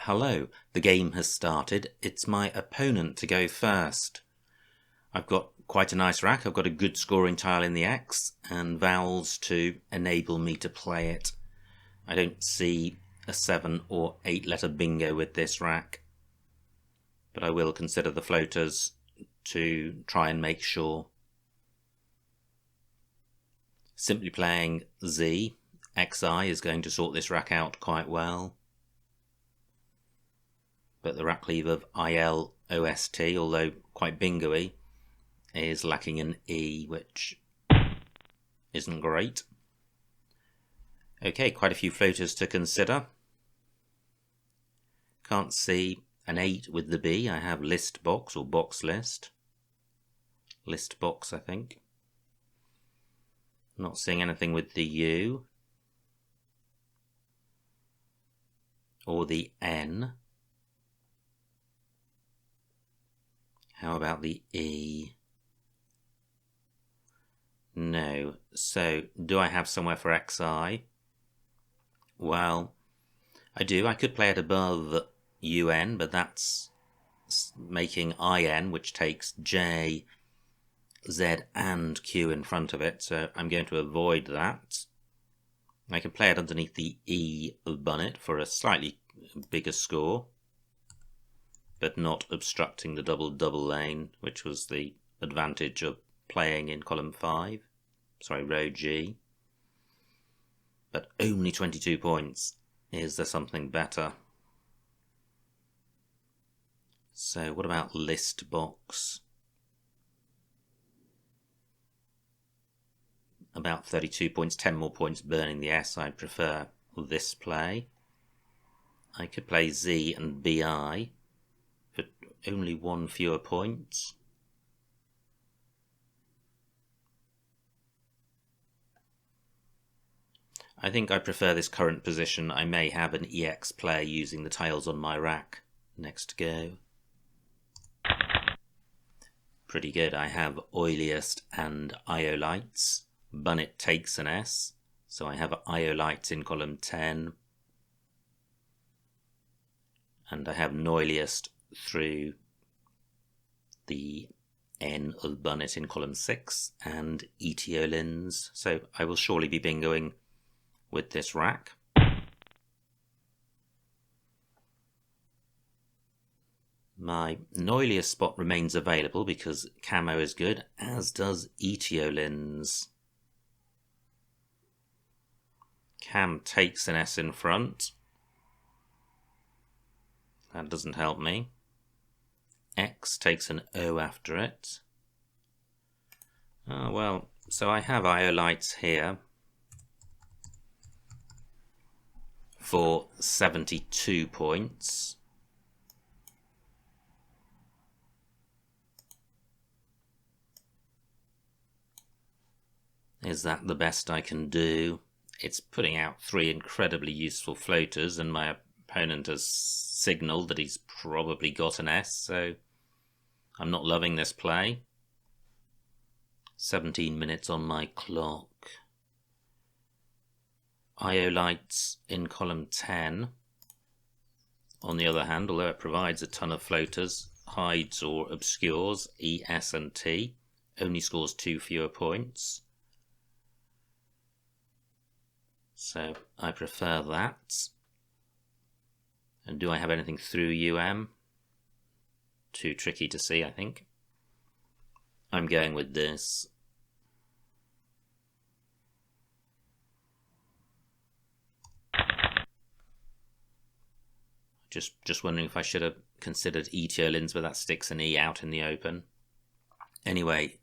Hello, the game has started. It's my opponent to go first. I've got quite a nice rack. I've got a good scoring tile in the X and vowels to enable me to play it. I don't see a 7 or 8 letter bingo with this rack, but I will consider the floaters to try and make sure. Simply playing Z, XI is going to sort this rack out quite well. But the rack leave of IL, OST, although quite bingo-y, is lacking an E, which isn't great. Okay, quite a few floaters to consider. Can't see an 8 with the B. I have list box or box list. List box, I think. Not seeing anything with the U. Or the N. How about the E? No. So, do I have somewhere for XI? Well, I do. I could play it above UN, but that's making IN, which takes J, Z and Q in front of it, so I'm going to avoid that. I can play it underneath the E of Bunnet for a slightly bigger score, but not obstructing the double-double lane, which was the advantage of playing in column 5. Sorry, row G. But only 22 points. Is there something better? So what about list box? About 32 points, 10 more points burning the S. I'd prefer this play. I could play Z and BI for only 1 fewer points. I think I prefer this current position. I may have an EX play using the tiles on my rack. Next go. Pretty good. I have oiliest and iolites. Bunnet takes an S, so I have iolites in column 10. And I have noiliest through the N of Bunnet in column 6 and etiolins, so I will surely be bingoing with this rack. My noiliest spot remains available because camo is good, as does etiolins. Cam takes an S in front. That doesn't help me. X takes an O after it. Oh, well, so I have iolites here for 72 points. Is that the best I can do? It's putting out 3 incredibly useful floaters, and my opponent has signalled that he's probably got an S, so I'm not loving this play. 17 minutes on my clock. Iolites in column 10. On the other hand, although it provides a ton of floaters, hides or obscures E, S and T, only scores 2 fewer points. So I prefer that. And do I have anything through UM? Too tricky to see, I think. I'm going with this. Just wondering if I should have considered etiolins, but that sticks an E out in the open. Anyway,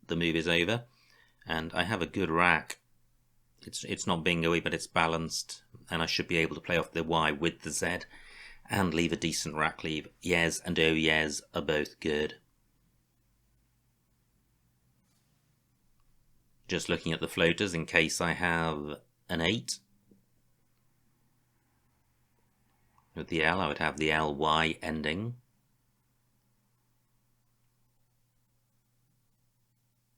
the move is over, and I have a good rack. It's not bingo-y, but it's balanced, and I should be able to play off the Y with the Z and leave a decent rack leave. Yes and oh yes are both good. Just looking at the floaters in case I have an 8. With the L, I would have the LY ending.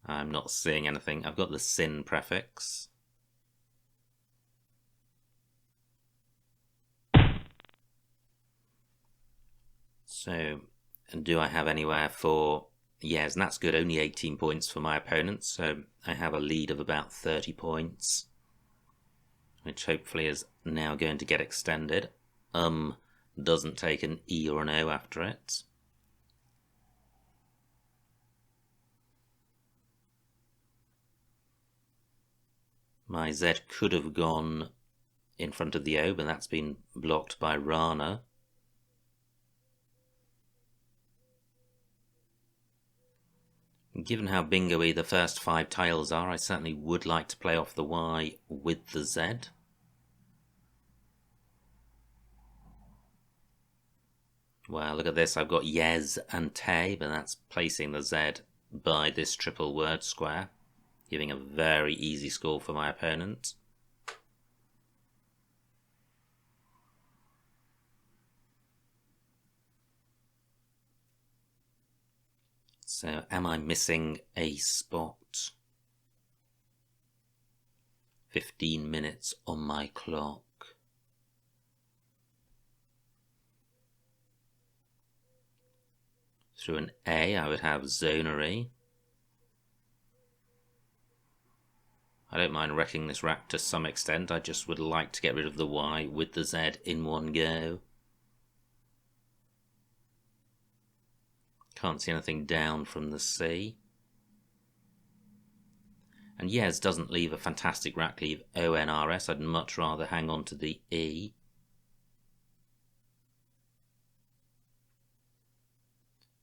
I'm not seeing anything. I've got the sin prefix. So, do I have anywhere for... Yes, and that's good, only 18 points for my opponent, so I have a lead of about 30 points, which hopefully is now going to get extended. Doesn't take an E or an O after it. My Z could have gone in front of the O, but that's been blocked by Rana. Given how bingo-y the first 5 tiles are, I certainly would like to play off the Y with the Z. Well, look at this, I've got yes and te, but that's placing the Z by this triple word square, giving a very easy score for my opponent. So, am I missing a spot? 15 minutes on my clock. Through an A, I would have zonery. I don't mind wrecking this rack to some extent, I just would like to get rid of the Y with the Z in one go. Can't see anything down from the C. And yes doesn't leave a fantastic rack, leave ONRS. I'd much rather hang on to the E.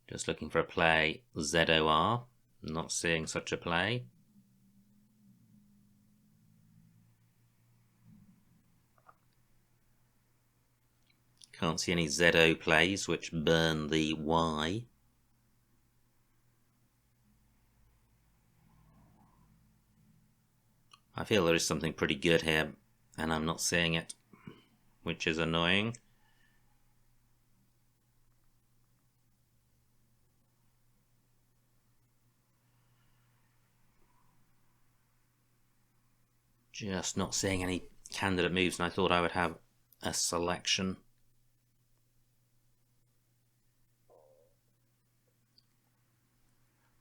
Just looking for a play ZOR. Not seeing such a play. Can't see any ZO plays which burn the Y. I feel there is something pretty good here, and I'm not seeing it, which is annoying. Just not seeing any candidate moves, and I thought I would have a selection.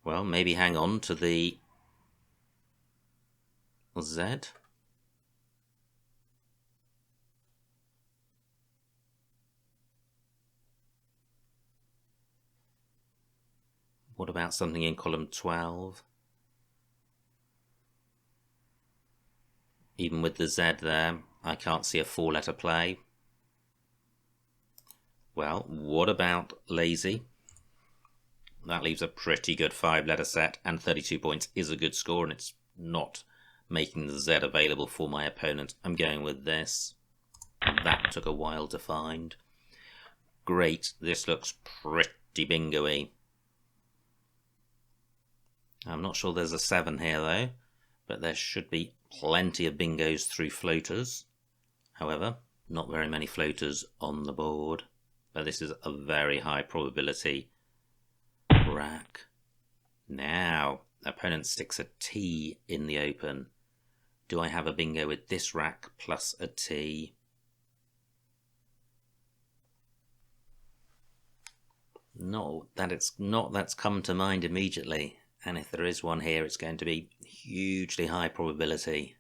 Well, maybe hang on to the Z. What about something in column 12? Even with the Z there, I can't see a 4-letter play. Well, what about lazy? That leaves a pretty good 5-letter set, and 32 points is a good score, and it's not making the Z available for my opponent. I'm going with this. That took a while to find. Great, this looks pretty bingo-y. I'm not sure there's a 7 here though, but there should be plenty of bingos through floaters. However, not very many floaters on the board, but this is a very high probability rack. Now, opponent sticks a T in the open. Do I have a bingo with this rack plus a T? No, that's come to mind immediately. And if there is one here, it's going to be hugely high probability.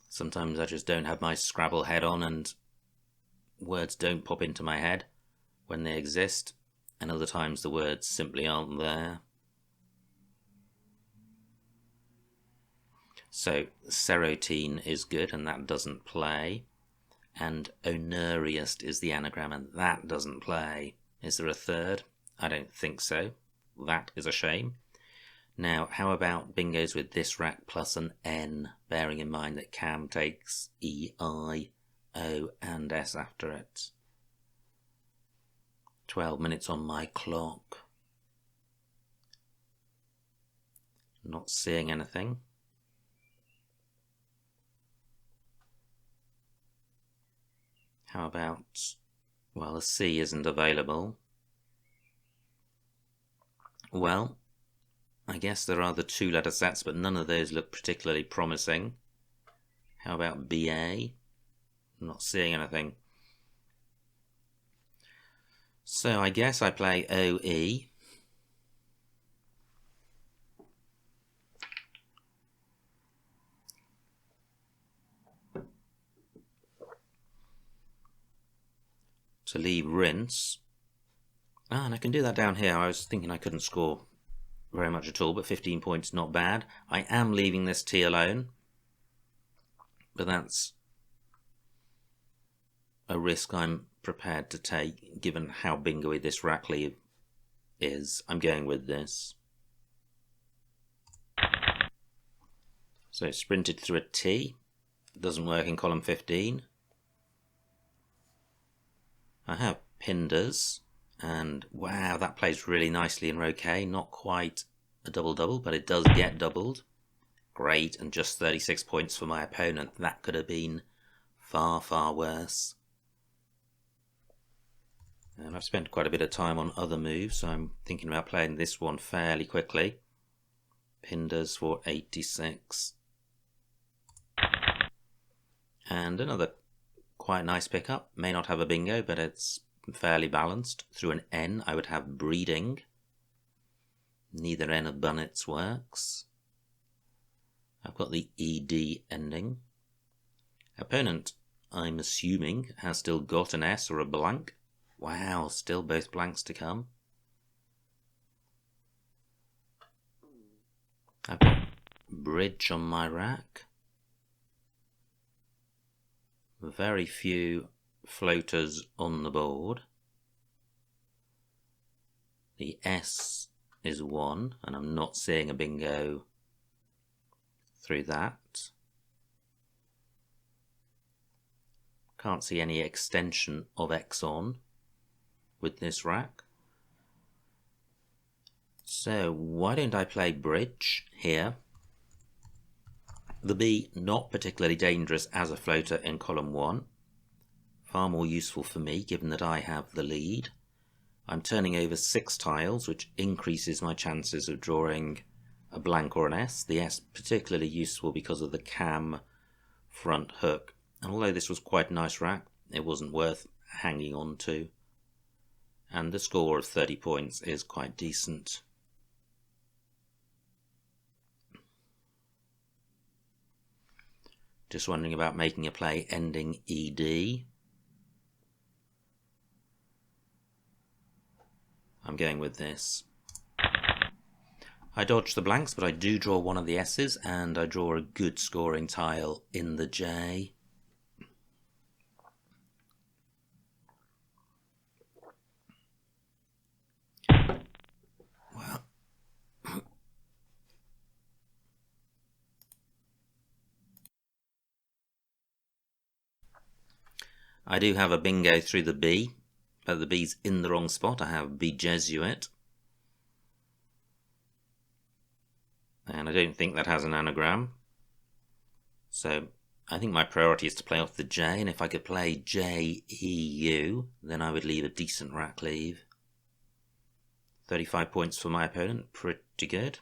Sometimes I just don't have my Scrabble head on and words don't pop into my head when they exist, and other times the words simply aren't there. So serotine is good, and that doesn't play. And onerous is the anagram, and that doesn't play. Is there a third? I don't think so. That is a shame. Now, how about bingos with this rack plus an N, bearing in mind that Cam takes E, I, O and S after it. 12 minutes on my clock. Not seeing anything. How about, well, the C isn't available. Well, I guess there are the 2-letter sets, but none of those look particularly promising. How about BA? I'm not seeing anything. So I guess I play OE. To leave rinse. Ah, and I can do that down here. I was thinking I couldn't score very much at all, but 15 points, not bad. I am leaving this T alone, but that's a risk I'm prepared to take given how bingo-y this rack leave is. I'm going with this. So it's sprinted through a T. Doesn't work in column 15. I have Pinders, and wow, that plays really nicely in row K. Not quite a double-double, but it does get doubled. Great, and just 36 points for my opponent. That could have been far, far worse. And I've spent quite a bit of time on other moves, so I'm thinking about playing this one fairly quickly. Pinders for 86. And another quite nice pickup. May not have a bingo, but it's fairly balanced. Through an N, I would have breeding. Neither N of Bunnets works. I've got the ED ending. Opponent, I'm assuming, has still got an S or a blank. Wow, still both blanks to come. I've got bridge on my rack. Very few floaters on the board. The S is 1, and I'm not seeing a bingo through that. Can't see any extension of X on with this rack. So why don't I play bridge here? The B, not particularly dangerous as a floater in column 1. Far more useful for me given that I have the lead. I'm turning over 6 tiles, which increases my chances of drawing a blank or an S. The S particularly useful because of the cam front hook. And although this was quite a nice rack, it wasn't worth hanging on to. And the score of 30 points is quite decent. Just wondering about making a play ending ED. I'm going with this. I dodge the blanks, but I do draw one of the S's, and I draw a good scoring tile in the J. Well, I do have a bingo through the B, but the B's in the wrong spot. I have B Jesuit. And I don't think that has an anagram. So I think my priority is to play off the J, and if I could play J, E, U, then I would leave a decent rack leave. 35 points for my opponent, pretty good.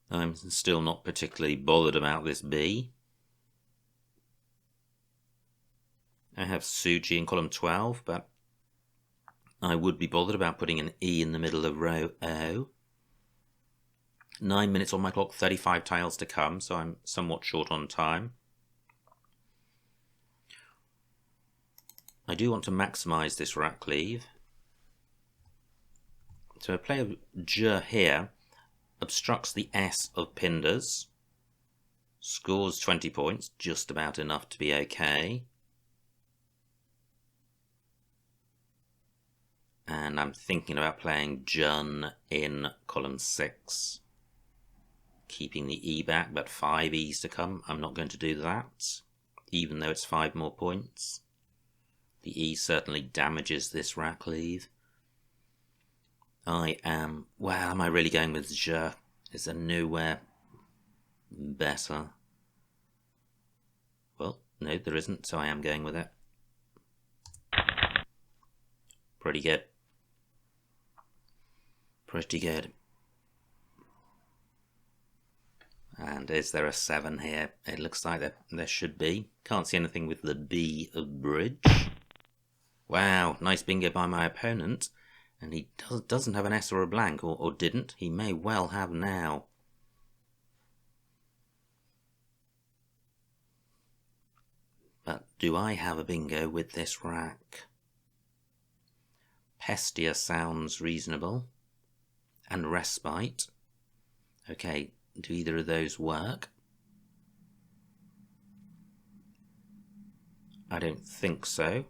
I'm still not particularly bothered about this B. I have Suji in column 12, but I would be bothered about putting an E in the middle of row O. 9 minutes on my clock, 35 tiles to come, so I'm somewhat short on time. I do want to maximise this rack leave. So a play of J here obstructs the S of Pinders, scores 20 points, just about enough to be okay. And I'm thinking about playing Jun in column 6. Keeping the E back, but 5 E's to come. I'm not going to do that, even though it's 5 more points. The E certainly damages this rack leave. Well, am I really going with Je? Is there nowhere better? Well, no, there isn't, so I am going with it. Pretty good. Pretty good. And is there a 7 here? It looks like there should be. Can't see anything with the B of bridge. Wow, nice bingo by my opponent. And he doesn't have an S or a blank, or didn't. He may well have now. But do I have a bingo with this rack? Pestia sounds reasonable. And respite. Okay, do either of those work? I don't think so.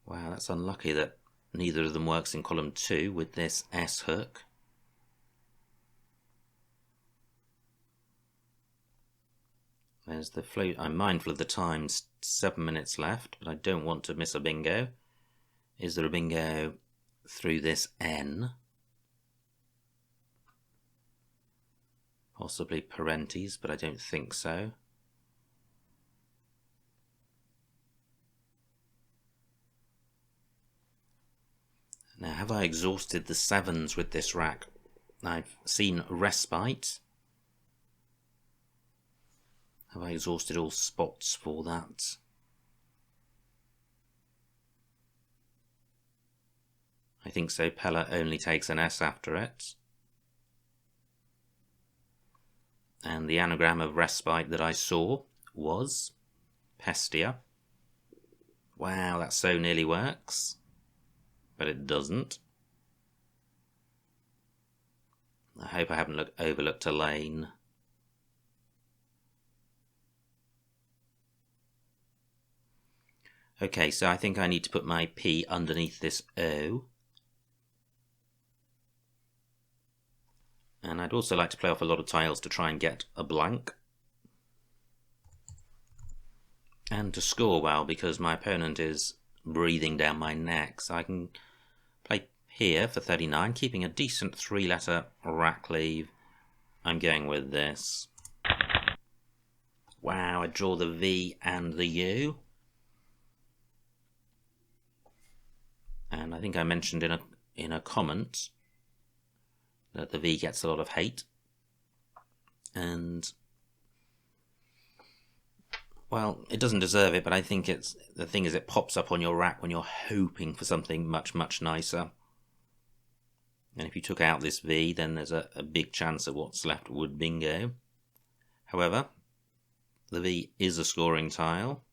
Wow, that's unlucky that neither of them works in column 2 with this S hook. There's the float. I'm mindful of the time, 7 minutes left, but I don't want to miss a bingo. Is there a bingo through this N? Possibly Parentes, but I don't think so. Now, have I exhausted the 7s with this rack? I've seen respite. Have I exhausted all spots for that? I think so. Pella only takes an S after it. And the anagram of respite that I saw was Pestia. Wow, that so nearly works. But it doesn't. I hope I haven't overlooked a lane. Okay, so I think I need to put my P underneath this O. And I'd also like to play off a lot of tiles to try and get a blank. And to score well, because my opponent is breathing down my neck. So I can play here for 39, keeping a decent 3-letter rack leave. I'm going with this. Wow, I draw the V and the U. And I think I mentioned in a comment that the V gets a lot of hate. And well, it doesn't deserve it, but I think the thing is it pops up on your rack when you're hoping for something much, much nicer. And if you took out this V, then there's a big chance that what's left would bingo. However, the V is a scoring tile.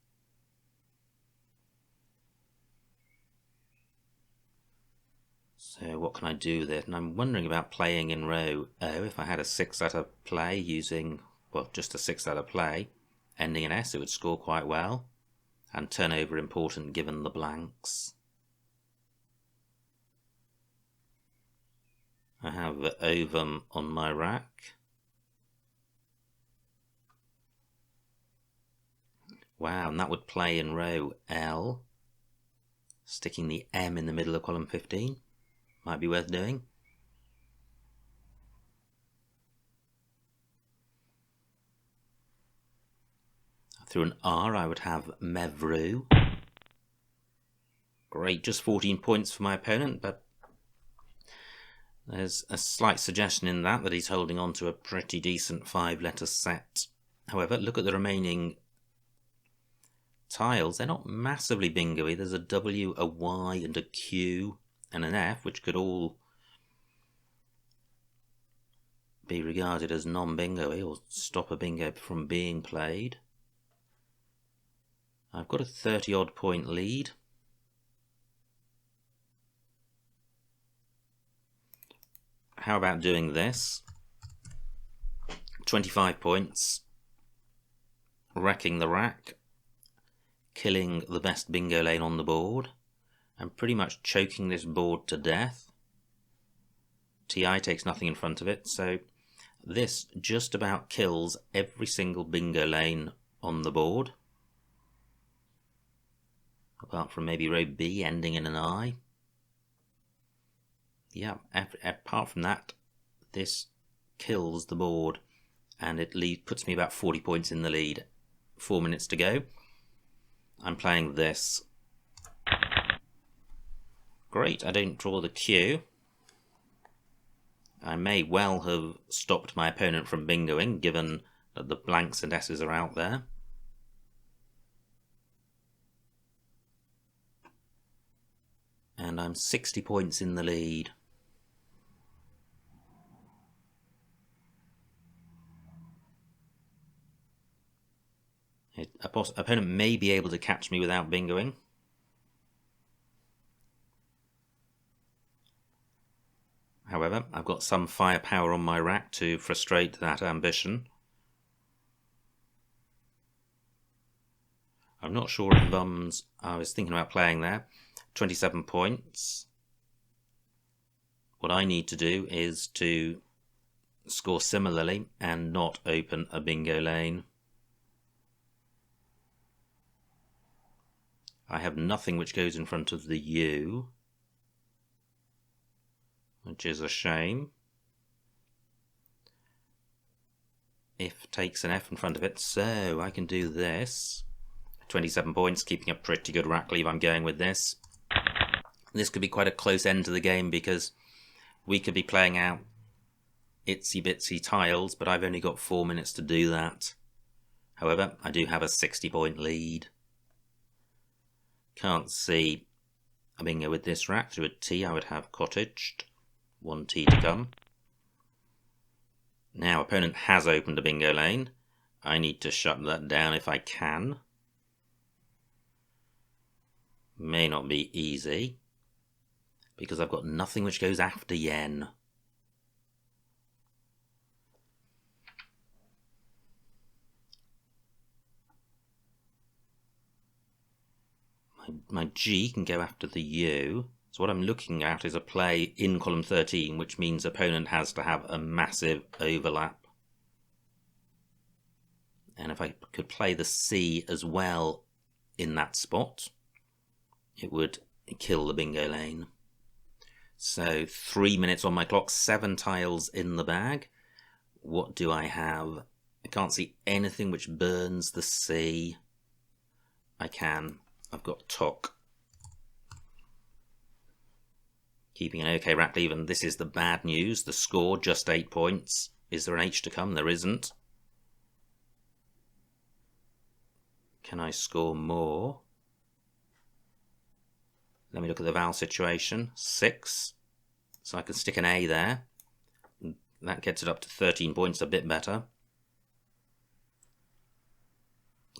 So what can I do with it? And I'm wondering about playing in row O. If I had a 6-letter play using, well, just a 6-letter play, ending in S, it would score quite well. And turnover important given the blanks. I have the ovum on my rack. Wow, and that would play in row L. Sticking the M in the middle of column 15. Might be worth doing. Through an R, I would have Mevru. Great, just 14 points for my opponent, but there's a slight suggestion in that he's holding on to a pretty decent 5-letter set. However, look at the remaining tiles. They're not massively bingo-y. There's a W, a Y, and a Q, and an F, which could all be regarded as non-bingo-y or stop a bingo from being played. I've got a 30-odd point lead. How about doing this? 25 points, wrecking the rack, killing the best bingo lane on the board, and pretty much choking this board to death. TI takes nothing in front of it, so this just about kills every single bingo lane on the board. Apart from maybe row B ending in an I. Yeah, apart from that, this kills the board, and it puts me about 40 points in the lead. 4 minutes to go. I'm playing this. Great, I don't draw the Q. I may well have stopped my opponent from bingoing, given that the blanks and S's are out there. And I'm 60 points in the lead. Opponent may be able to catch me without bingoing. However, I've got some firepower on my rack to frustrate that ambition. I'm not sure if I was thinking about playing there. 27 points. What I need to do is to score similarly and not open a bingo lane. I have nothing which goes in front of the U, which is a shame. If takes an F in front of it, so I can do this. 27 points, keeping a pretty good rack leave. I'm going with this. This could be quite a close end to the game because we could be playing out itsy bitsy tiles, but I've only got 4 minutes to do that. However, I do have a 60-point lead. Can't see a bingo with this rack. Through a T I would have cottaged. 1 T to come. Now opponent has opened a bingo lane. I need to shut that down if I can. May not be easy because I've got nothing which goes after yen. My G can go after the U. So what I'm looking at is a play in column 13, which means opponent has to have a massive overlap. And if I could play the C as well in that spot, it would kill the bingo lane. So 3 minutes on my clock, 7 tiles in the bag. What do I have? I can't see anything which burns the C. I can. I've got Tok. Keeping an okay rack leave, and this is the bad news. The score, just 8 points. Is there an H to come? There isn't. Can I score more? Let me look at the Val situation. 6. So I can stick an A there. That gets it up to 13 points, a bit better.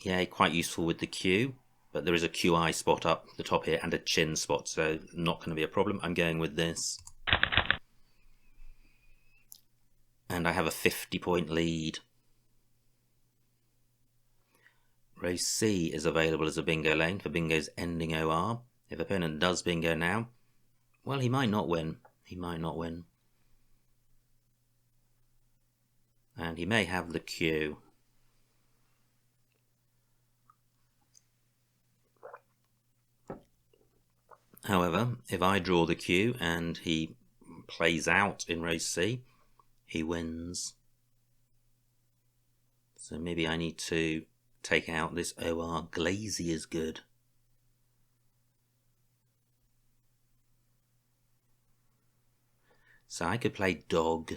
Yeah, quite useful with the Q. But there is a QI spot up the top here and a chin spot, so not going to be a problem. I'm going with this. And I have a 50-point lead. Row C is available as a bingo lane for bingos ending OR. If opponent does bingo now, well, he might not win. He might not win. And he may have the Q. However, if I draw the Q and he plays out in row C, he wins. So maybe I need to take out this OR. Glazy is good. So I could play dog.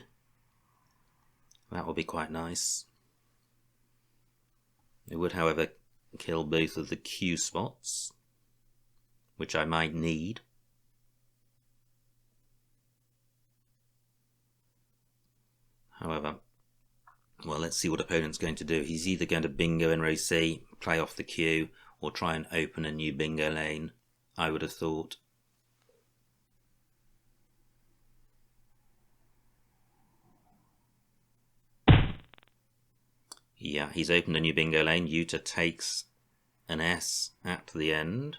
That would be quite nice. It would, however, kill both of the Q spots, which I might need. However, well, let's see what opponent's going to do. He's either going to bingo in row C, play off the Q, or try and open a new bingo lane, I would have thought. Yeah, he's opened a new bingo lane. Utah takes an S at the end.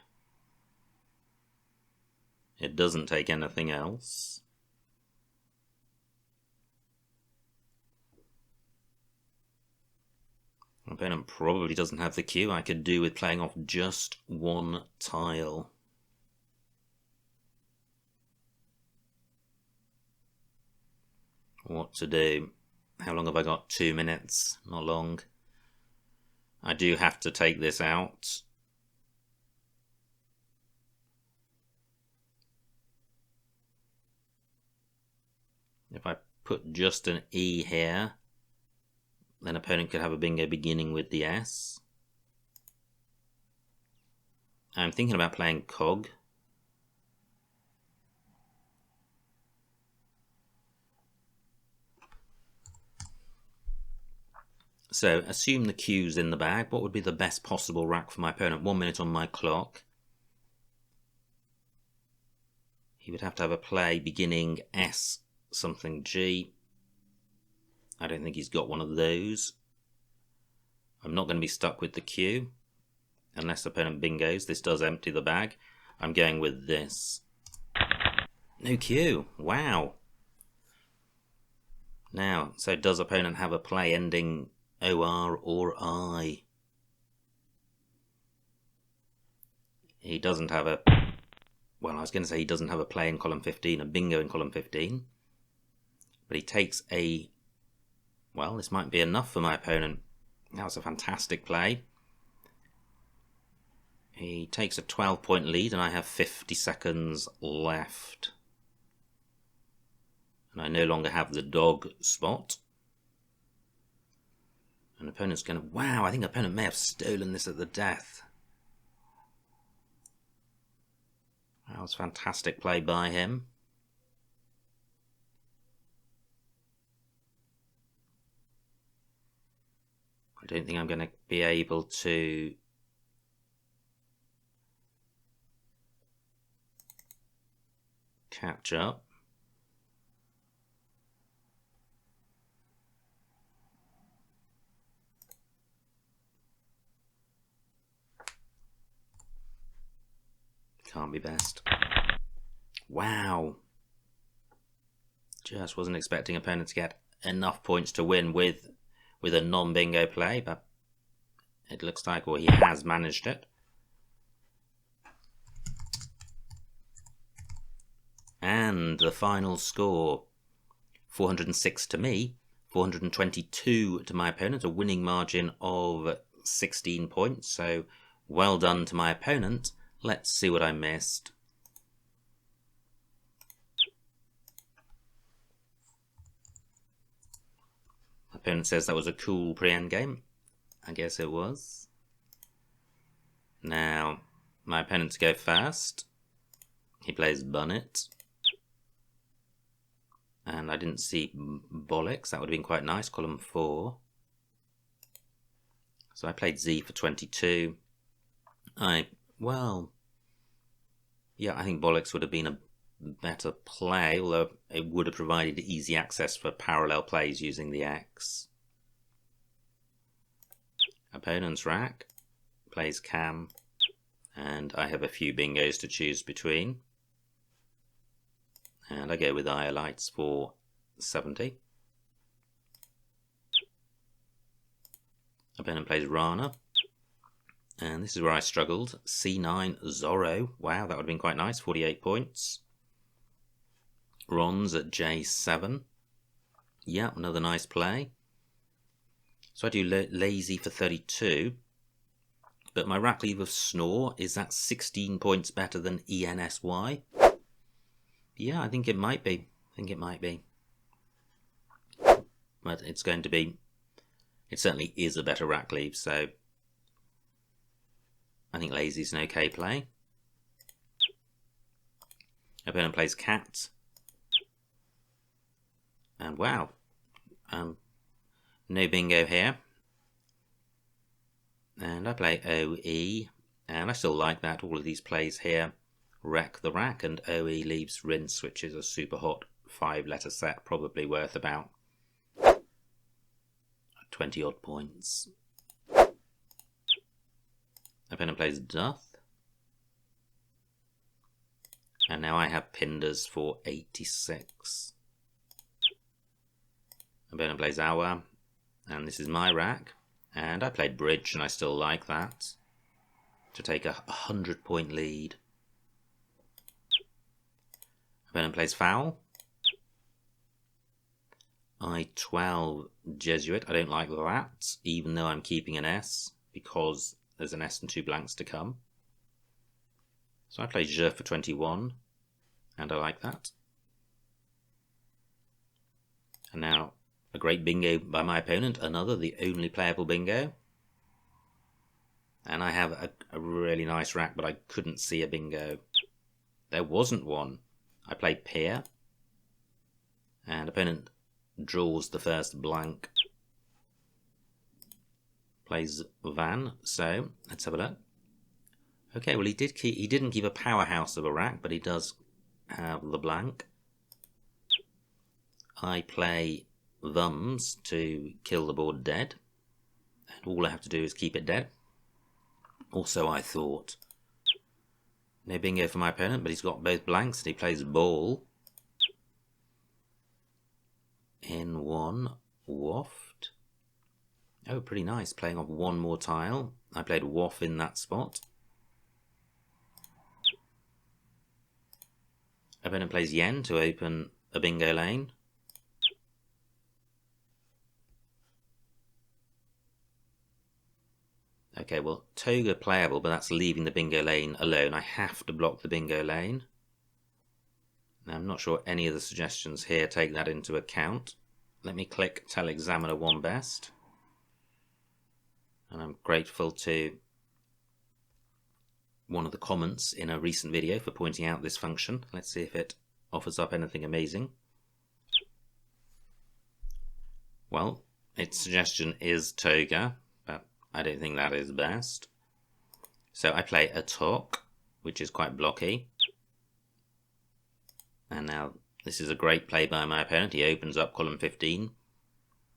It doesn't take anything else. Opponent probably doesn't have the Q. I could do with playing off just 1 tile. What to do? How long have I got? 2 minutes. Not long. I do have to take this out. If I put just an E here. Then opponent could have a bingo beginning with the S. I'm thinking about playing Cog. So, assume the Q's in the bag. What would be the best possible rack for my opponent? 1 minute on my clock. He would have to have a play beginning S something G. I don't think he's got one of those. I'm not going to be stuck with the Q. Unless the opponent bingos. This does empty the bag. I'm going with this. No Q. Wow. Now, so does opponent have a play ending OR or I? He doesn't have a... Well, I was going to say he doesn't have a play in column 15, a bingo in column 15. But he takes a... Well, this might be enough for my opponent. That was a fantastic play. He takes a 12-point lead and I have 50 seconds left. And I no longer have the dog spot. And opponent's going to... Wow, I think opponent may have stolen this at the death. That was fantastic play by him. I don't think I'm going to be able to catch up. Can't be best. Wow. Just wasn't expecting opponent to get enough points to win with a non-bingo play, but it looks like, well, he has managed it. And the final score, 406 to me, 422 to my opponent, a winning margin of 16 points. So well done to my opponent. Let's see what I missed. My opponent says that was a cool pre-end game. I guess it was. Now, my opponent to go first. He plays Bunnet. And I didn't see Bollocks. That would have been quite nice. Column 4. So I played Z for 22. Well, yeah, I think Bollocks would have been a better play, although it would have provided easy access for parallel plays using the X. Opponent's rack plays Cam, and I have a few bingos to choose between. And I go with Iolites for 70. Opponent plays Rana. And this is where I struggled. C9 Zorro. Wow, that would have been quite nice. 48 points. Ron's at J7. Yeah, another nice play. So I do Lazy for 32. But my rack leave of Snore, is that 16 points better than ENSY? Yeah, I think it might be. But it's going to be... It certainly is a better rack leave, so... I think Lazy's an okay play. Opponent plays Cat. And wow. No bingo here. And I play OE. And I still like that. All of these plays here wreck the rack. And OE leaves Rinse, which is a super hot 5-letter set. Probably worth about 20 odd points. Opponent plays Doth. And now I have Pinders for 86. Opponent plays Hour. And this is my rack. And I played Bridge, and I still like that. To take a 100-point lead. Opponent plays Foul. I12 Jesuit. I don't like that, even though I'm keeping an S, because there's an S and 2 blanks to come. So I play Je for 21, and I like that. And now a great bingo by my opponent, another, the only playable bingo. And I have a really nice rack, but I couldn't see a bingo. There wasn't one. I played pair, and opponent draws the first blank. Plays Van, so let's have a look. Okay, well he didn't keep a powerhouse of a rack, but he does have the blank. I play Thumbs to kill the board dead, and all I have to do is keep it dead. Also, I thought, no bingo for my opponent, but he's got both blanks, and he plays Ball. In one, Waft. Oh, pretty nice, playing off one more tile. I played Waff in that spot. Opponent plays Yen to open a bingo lane. Okay, well, Toga playable, but that's leaving the bingo lane alone. I have to block the bingo lane. Now, I'm not sure any of the suggestions here take that into account. Let me click Tell Examiner 1 best. And I'm grateful to one of the comments in a recent video for pointing out this function. Let's see if it offers up anything amazing. Well, its suggestion is Toga, but I don't think that is best. So I play a Tok, which is quite blocky. And now this is a great play by my opponent. He opens up column 15,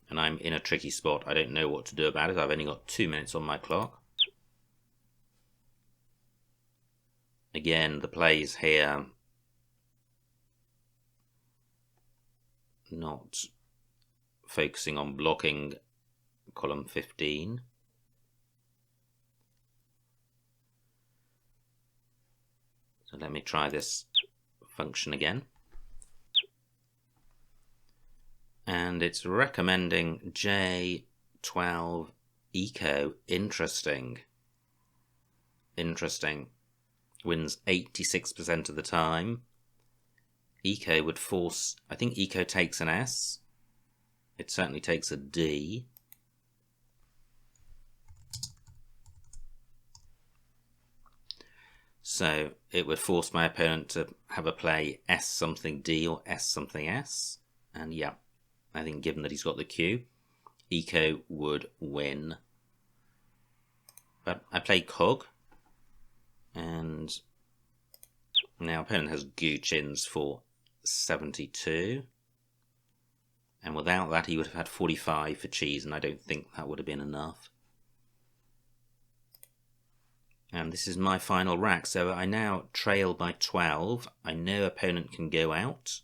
and I'm in a tricky spot. I don't know what to do about it. I've only got 2 minutes on my clock. Again, the plays here not focusing on blocking column 15. So let me try this function again. And it's recommending J12 Eco. Interesting. Interesting. Wins 86% of the time. Eco would force, I think Eco takes an S. It certainly takes a D. So it would force my opponent to have a play S something D or S something S. And yeah, I think given that he's got the Q, Eco would win. But I play Cog. And now opponent has Goochins for 72. And without that he would have had 45 for cheese, and I don't think that would have been enough. And this is my final rack, so I now trail by 12. I know opponent can go out.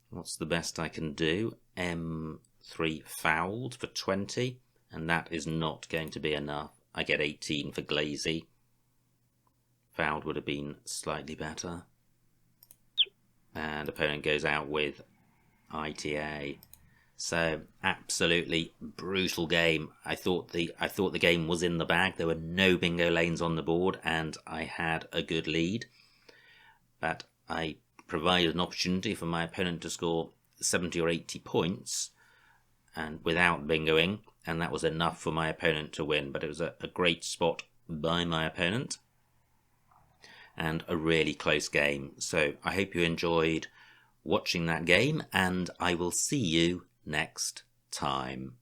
What's the best I can do? M3 fouled for 20, and that is not going to be enough. I get 18 for Glazy. Fouled would have been slightly better. And opponent goes out with ITA. So absolutely brutal game. I thought the game was in the bag. There were no bingo lanes on the board, and I had a good lead. But I provided an opportunity for my opponent to score 70 or 80 points, and without bingoing, and that was enough for my opponent to win. But it was a great spot by my opponent, and a really close game. So I hope you enjoyed watching that game, and I will see you next time.